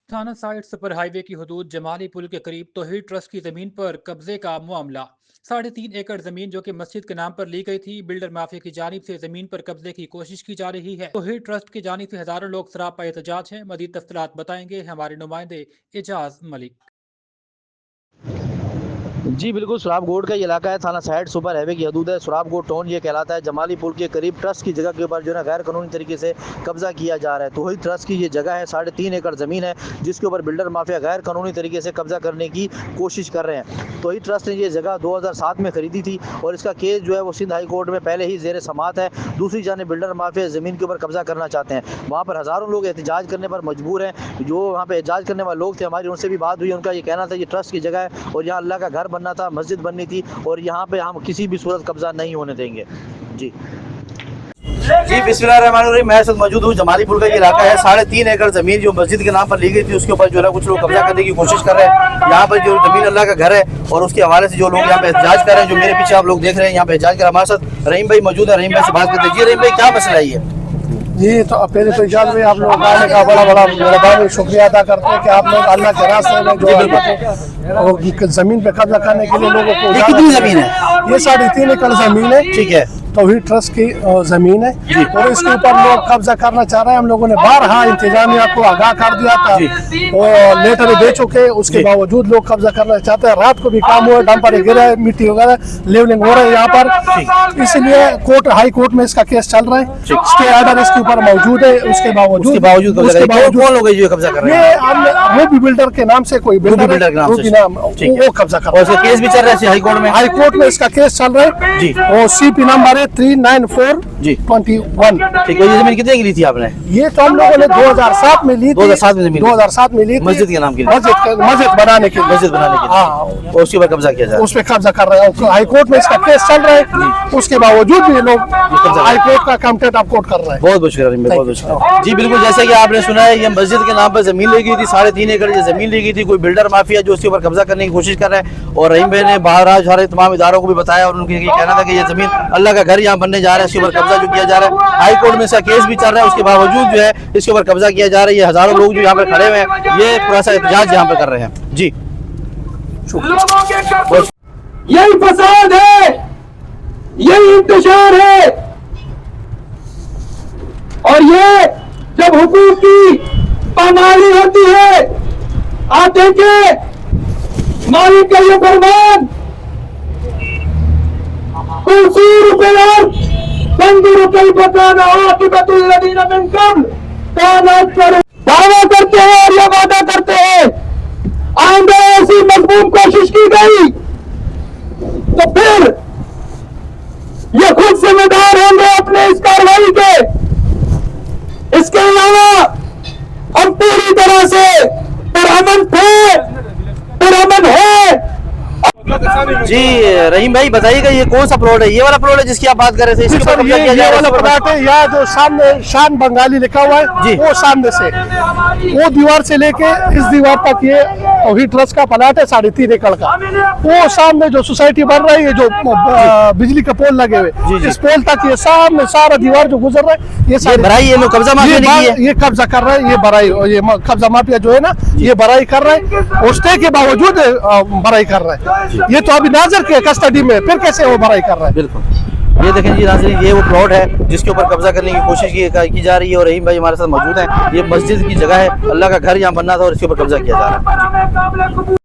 थाना side super highway की हदूद जमाली पुल के करीब तौहीद ट्रस्ट की जमीन पर कब्जे का मामला। 3.5 एकड़ जमीन जो कि मस्जिद के नाम पर ली गई थी, बिल्डर माफिया की जानिब से जमीन पर कब्जे की कोशिश की जा रही है। तौहीद ट्रस्ट की जानिब से हजारों लोग सरापा एहतजाज हैं। मजीद तफसीलात बताएंगे हमारे नुमाइंदे एजाज मलिक। जी बिल्कुल, सुराब गोड का ये इलाका है, थाना साइड सुपर हाईवे की हदूद है। सुराब गोड टाउन ये कहलाता है। जमाली पुल के करीब ट्रस्ट की जगह के ऊपर जो है गैर कानूनी तरीके से कब्जा किया जा रहा है। तो वही ट्रस्ट की ये जगह है, 3.5 एकड़ ज़मीन है, जिसके ऊपर बिल्डर माफिया गैर कानूनी तरीके से कब्जा करने की कोशिश कर रहे हैं। तो वही ट्रस्ट ने ये जगह 2007 में खरीदी थी और इसका केस जो है वो सिंध हाई कोर्ट में पहले ही ज़ेर समात है। दूसरी जानिब बिल्डर माफिया ज़मीन के ऊपर कब्जा करना चाहते हैं। वहाँ पर हज़ारों लोग एहतजाज करने पर मजबूर हैं। जो वहाँ पर एहतजाज करने वाले लोग थे, हमारी उनसे भी बात हुई। उनका ये कहना था ये ट्रस्ट की जगह है और यहाँ अल्लाह का घर बनना था, मस्जिद बननी थी और यहाँ पे हम किसी भी सूरत कब्जा नहीं होने देंगे। जी बिस्मिल्लाहिर्रहमानिर्रहीम। मैं इस वक्त मौजूद हूँ, जमाली पुल का ये इलाका है। 3.5 एकड़ जमीन जो मस्जिद के नाम पर ली गई थी, उसके ऊपर जो है कुछ लोग कब्जा करने की कोशिश कर रहे हैं। यहाँ पर जो जमीन अल्लाह का घर है और उसके हवाले से जो लोग यहाँ पे एहतजाज कर रहे हैं, जो मेरे पीछे आप लोग देख रहे हैं यहाँ पे एहतजाज कर, हमारे साथ रहीम भाई मौजूद है। रहीम भाई से बात करते हैं। जी रहीम भाई, क्या मसला है ये? जी तो पहले तो इजाज़त में आप लोग आने का बड़ा बड़ा मेहरबानी शुक्रिया अदा करते हैं कि आप लोग अल्लाह के रास्ते में जो जमीन पे कब्जा करने के लिए लोगों को। कितनी जमीन है? ये 3.5 एकड़ जमीन है। ठीक है, तौहीद ट्रस्ट की जमीन है और इसके ऊपर लोग कब्जा करना चाह रहे हैं। हम लोगों ने बारहा इंतजामिया को आगाह कर दिया था और लेटर दे चुके, उसके बावजूद लोग कब्जा करना चाहते हैं। रात को भी काम हुआ, डंपर गिरा है, मिट्टी वगैरह लेवलिंग हो रहा है यहाँ पर। इसलिए कोर्ट हाई कोर्ट में इसका केस चल रहा है। स्टे ऑर्डर इसके ऊपर मौजूद है। उसके बावजूद कौन लोग जो कब्जा कर रहे हैं? वो भी बिल्डर के नाम से कोई बिल्डर वो कब्जा कर रहा है। केस भी चल रहा है हाई कोर्ट में। हाई कोर्ट में इसका केस चल रहा है और CP नंबर 394/21। ठीक है। ये जमीन कितने की ली थी आपने? ये तो हम लोगों ने 2007 में ली थी। 2007 में जमीन 2007 में ली थी, मस्जिद के नाम की, मस्जिद बनाने के लिए। हाँ, उसके ऊपर कब्जा किया जाए, उस पर कब्जा कर रहे हैं। हाई कोर्ट में इसका केस चल रहा है, उसके बावजूद भी लोग हाई कोर्ट का कंप्लेंट आप कोर्ट कर रहे हैं। बहुत बहुत शुक्रिया, बहुत शुक्रिया। जी बिल्कुल, जैसे कि आपने सुना है, ये मस्जिद के नाम पर जमीन ली गई थी। 3.5 एकड़ ये जमीन ली गई थी। कोई बिल्डर माफिया जो उसके ऊपर कब्जा करने की कोशिश कर रहे हैं और रहीम भाई ने बाहर सारे तमाम इदारों को भी बताया और उनका कहना था कि ये जमीन अल्लाह का घर यहाँ बनने जा रहा है, इसके ऊपर कब्जा जो किया जा रहा है। हाई कोर्ट में इसका केस भी चल रहा है, उसके बावजूद जो है इसके ऊपर कब्जा किया जा रहा है। ये हजारों लोग जो यहाँ पे खड़े हुए हैं, ये पूरा सा एहतजाज यहाँ पे कर रहे हैं। जी यही फसाद है, यही इंतशार है और ये जब हुकूक की पामाली होती है, आते के मालिक का ये फरमान दावा करते हैं और ये वादा करते हैं आइंदा ऐसी मजबूत कोशिश की गई तो फिर ये खुद जिम्मेदार होंगे अपने इस कार्रवाई के। इसके अलावा हम पूरी तरह से पुरअमन थे, पुरअमन है। जी रहीम भाई बताइएगा, ये कौन सा प्लॉट है? ये वाला प्लॉट है जिसकी आप बात कर रहे थे? इसके ऊपर कब्जा किया ये वाला प्लॉट है, यहाँ जो सामने शान बंगाली लिखा हुआ है, वो सामने से वो दीवार से लेके इस दीवार तक ये तौहीद ट्रस्ट का प्लॉट है, 3.5 एकड़ का। वो सामने जो सोसाइटी बन रही है, जो बिजली के पोल लगे हुए, इस पोल तक ये सामने सारा दीवार जो गुजर रहा है, ये बराई है, कब्जा माफिया ये कब्जा कर रहा है। ये बराई, ये कब्जा माफिया जो है ना, ये बराई कर रहा है और स्टे के बावजूद बराई कर रहा है। ये तो अभी नाजर के कस्टडी में, फिर कैसे वो बराई कर रहा है? बिल्कुल, ये देखें जी नाज़रीन, ये वो प्लॉट है जिसके ऊपर कब्जा करने की कोशिश की जा रही है और रहीम भाई हमारे साथ मौजूद हैं। ये मस्जिद की जगह है, अल्लाह का घर यहाँ बनना था और इसके ऊपर कब्जा किया जा रहा है।